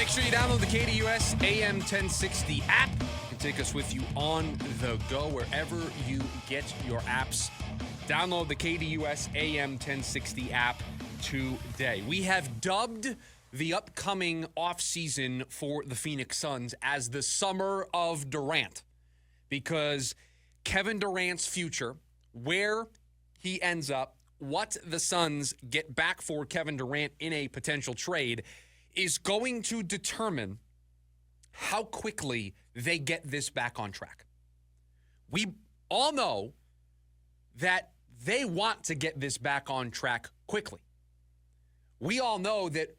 Make sure you download the KDUS AM 1060 app. You can take us with you on the go wherever you get your apps. Download the KDUS AM 1060 app today. We have dubbed the upcoming offseason for the Phoenix Suns as the summer of Durant, because Kevin Durant's future, where he ends up, what the Suns get back for Kevin Durant in a potential trade is going to determine how quickly they get this back on track. We all know that they want to get this back on track quickly. We all know that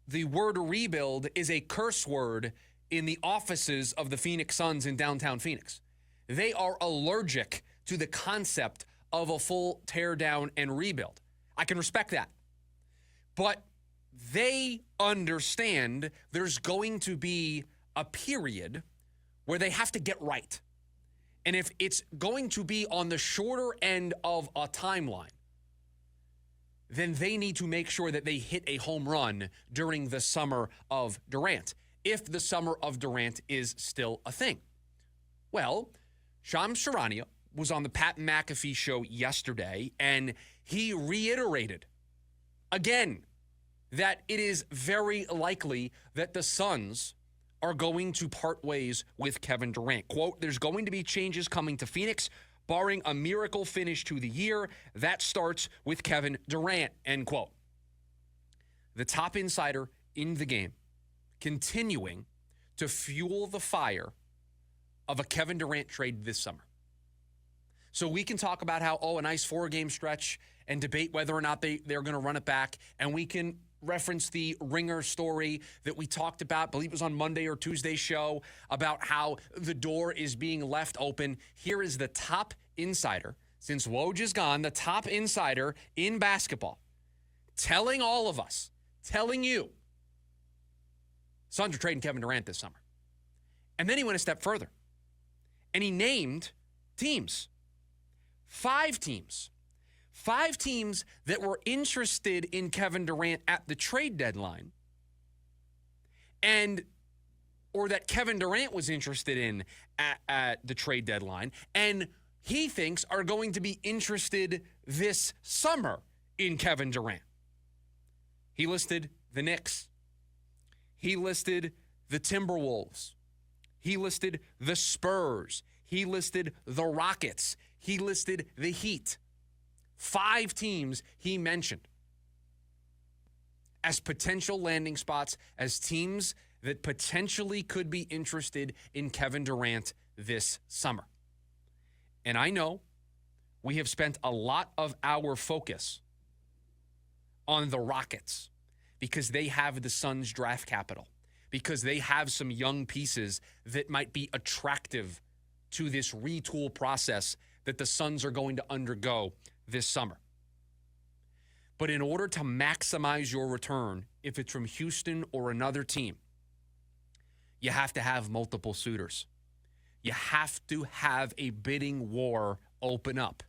the word rebuild is a curse word in the offices of the Phoenix Suns in downtown Phoenix. They are allergic to the concept of a full teardown and rebuild. I can respect that. But they understand there's going to be a period where they have to get right. And if it's going to be on the shorter end of a timeline, then they need to make sure that they hit a home run during the summer of Durant, if the summer of Durant is still a thing. Well, Charania was on the Pat McAfee show yesterday, and he reiterated again that it is very likely that the Suns are going to part ways with Kevin Durant. Quote, there's going to be changes coming to Phoenix, barring a miracle finish to the year. That starts with Kevin Durant, end quote. The top insider in the game, continuing to fuel the fire of a Kevin Durant trade this summer. So we can talk about how, a nice 4-game stretch and debate whether or not they're going to run it back. And we can reference the Ringer story that we talked about, I believe it was on Monday or Tuesday's show, about how the door is being left open. Here is the top insider, since Woj is gone, the top insider in basketball, telling all of us, telling you, Suns are trading Kevin Durant this summer. And then he went a step further, and he named teams. 5 teams. 5 teams that were interested in Kevin Durant at the trade deadline, or that Kevin Durant was interested in at the trade deadline, and he thinks are going to be interested this summer in Kevin Durant. He listed the Knicks. He listed the Timberwolves. He listed the Spurs. He listed the Rockets. He listed the Heat. 5 teams he mentioned as potential landing spots, as teams that potentially could be interested in Kevin Durant this summer. And I know we have spent a lot of our focus on the Rockets because they have the Suns' draft capital, because they have some young pieces that might be attractive to this retool process that the Suns are going to undergo this summer. But in order to maximize your return, if it's from Houston or another team, you have to have multiple suitors. You have to have a bidding war open up.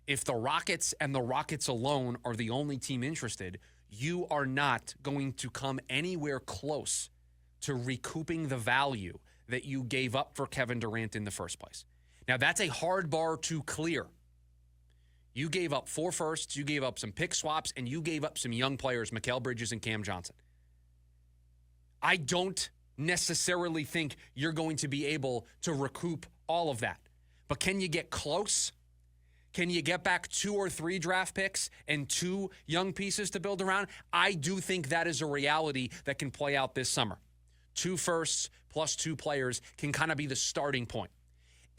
If the Rockets and the Rockets alone are the only team interested, you are not going to come anywhere close to recouping the value that you gave up for Kevin Durant in the first place. Now, that's a hard bar to clear. You gave up 4 firsts, you gave up some pick swaps, and you gave up some young players, Mikal Bridges and Cam Johnson. I don't necessarily think you're going to be able to recoup all of that. But can you get close? Can you get back 2 or 3 draft picks and 2 young pieces to build around? I do think that is a reality that can play out this summer. 2 firsts plus 2 players can kind of be the starting point.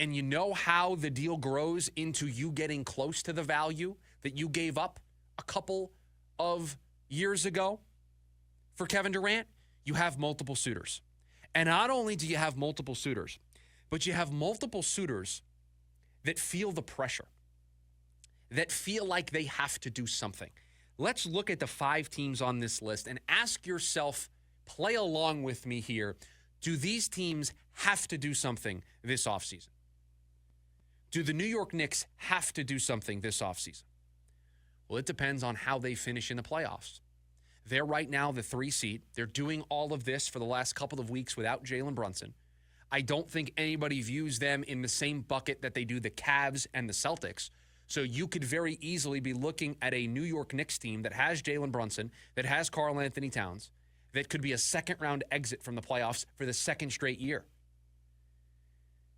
And you know how the deal grows into you getting close to the value that you gave up a couple of years ago for Kevin Durant? You have multiple suitors. And not only do you have multiple suitors, but you have multiple suitors that feel the pressure, that feel like they have to do something. Let's look at the 5 teams on this list and ask yourself, play along with me here, do these teams have to do something this offseason? Do the New York Knicks have to do something this offseason? Well, it depends on how they finish in the playoffs. They're right now the 3 seed. They're doing all of this for the last couple of weeks without Jalen Brunson. I don't think anybody views them in the same bucket that they do the Cavs and the Celtics. So you could very easily be looking at a New York Knicks team that has Jalen Brunson, that has Karl Anthony Towns, that could be a second-round exit from the playoffs for the second straight year.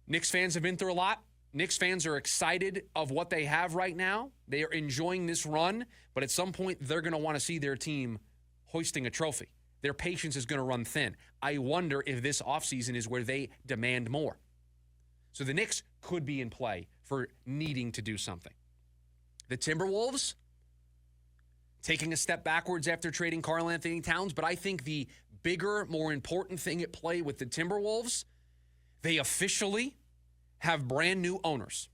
Knicks fans have been through a lot. Knicks fans are excited of what they have right now. They are enjoying this run, but at some point they're going to want to see their team hoisting a trophy. Their patience is going to run thin. I wonder if this offseason is where they demand more. So the Knicks could be in play for needing to do something. The Timberwolves, taking a step backwards after trading Karl Anthony Towns, but I think the bigger, more important thing at play with the Timberwolves, they officially have brand new owners.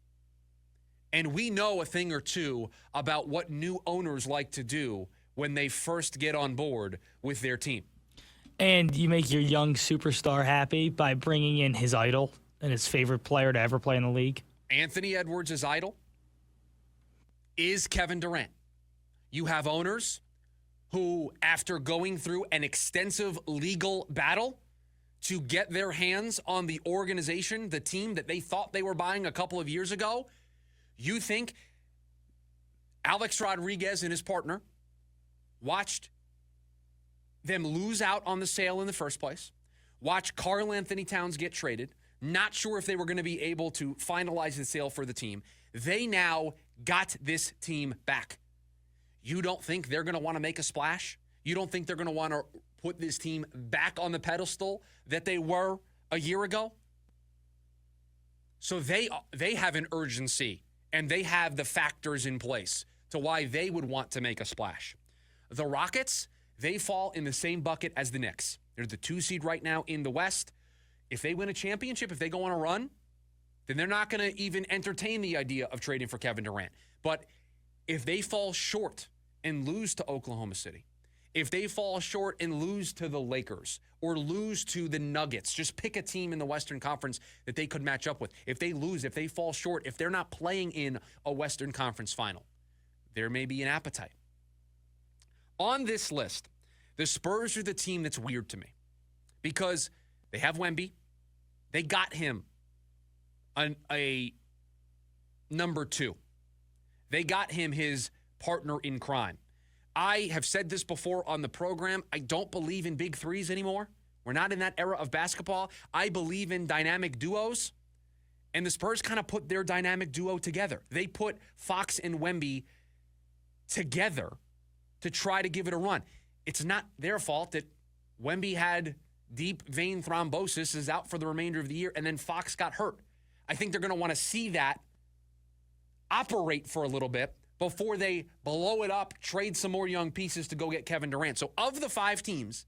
And we know a thing or two about what new owners like to do when they first get on board with their team. And you make your young superstar happy by bringing in his idol and his favorite player to ever play in the league. Anthony Edwards' idol is Kevin Durant. You have owners who, after going through an extensive legal battle to get their hands on the organization, the team that they thought they were buying a couple of years ago, you think Alex Rodriguez and his partner watched them lose out on the sale in the first place, watch Karl Anthony Towns get traded, not sure if they were going to be able to finalize the sale for the team. They now got this team back. You don't think they're going to want to make a splash? You don't think they're going to want to put this team back on the pedestal that they were a year ago? So they have an urgency, and they have the factors in place to why they would want to make a splash. The Rockets, they fall in the same bucket as the Knicks. They're the 2 seed right now in the West. If they win a championship, if they go on a run, then they're not going to even entertain the idea of trading for Kevin Durant. But if they fall short and lose to Oklahoma City, if they fall short and lose to the Lakers or lose to the Nuggets, just pick a team in the Western Conference that they could match up with. If they lose, if they fall short, if they're not playing in a Western Conference final, there may be an appetite. On this list, the Spurs are the team that's weird to me because they have Wemby. They got him a number 2. They got him his partner in crime. I have said this before on the program. I don't believe in big threes anymore. We're not in that era of basketball. I believe in dynamic duos. And the Spurs kind of put their dynamic duo together. They put Fox and Wemby together to try to give it a run. It's not their fault that Wemby had deep vein thrombosis, is out for the remainder of the year, and then Fox got hurt. I think they're going to want to see that operate for a little bit before they blow it up, trade some more young pieces to go get Kevin Durant. So of the 5 teams,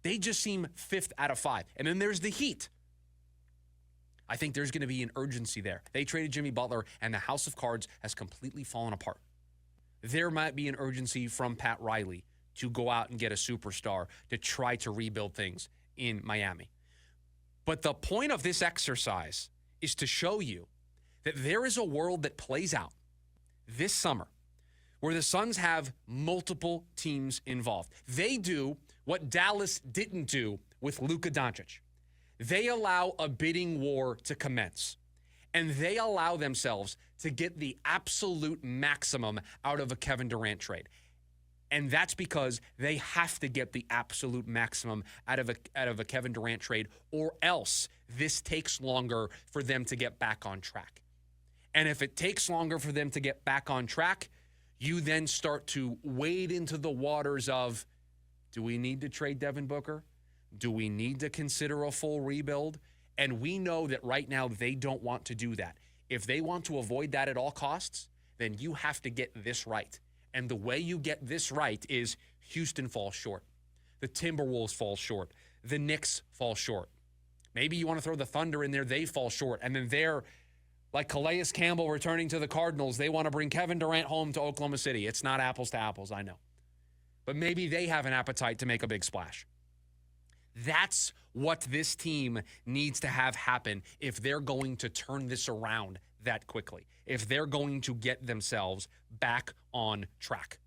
they just seem 5th out of 5. And then there's the Heat. I think there's going to be an urgency there. They traded Jimmy Butler, and the house of cards has completely fallen apart. There might be an urgency from Pat Riley to go out and get a superstar to try to rebuild things in Miami. But the point of this exercise is to show you that there is a world that plays out this summer where the Suns have multiple teams involved. They do what Dallas didn't do with Luka Doncic. They allow a bidding war to commence, and they allow themselves to get the absolute maximum out of a Kevin Durant trade. And that's because they have to get the absolute maximum out of a Kevin Durant trade, or else this takes longer for them to get back on track. And if it takes longer for them to get back on track, you then start to wade into the waters of, do we need to trade Devin Booker? Do we need to consider a full rebuild? And we know that right now they don't want to do that. If they want to avoid that at all costs, then you have to get this right. And the way you get this right is Houston falls short. The Timberwolves fall short. The Knicks fall short. Maybe you want to throw the Thunder in there. They fall short. And then they're like Calais Campbell returning to the Cardinals. They want to bring Kevin Durant home to Oklahoma City. It's not apples to apples, I know. But maybe they have an appetite to make a big splash. That's what this team needs to have happen if they're going to turn this around that quickly, if they're going to get themselves back on track.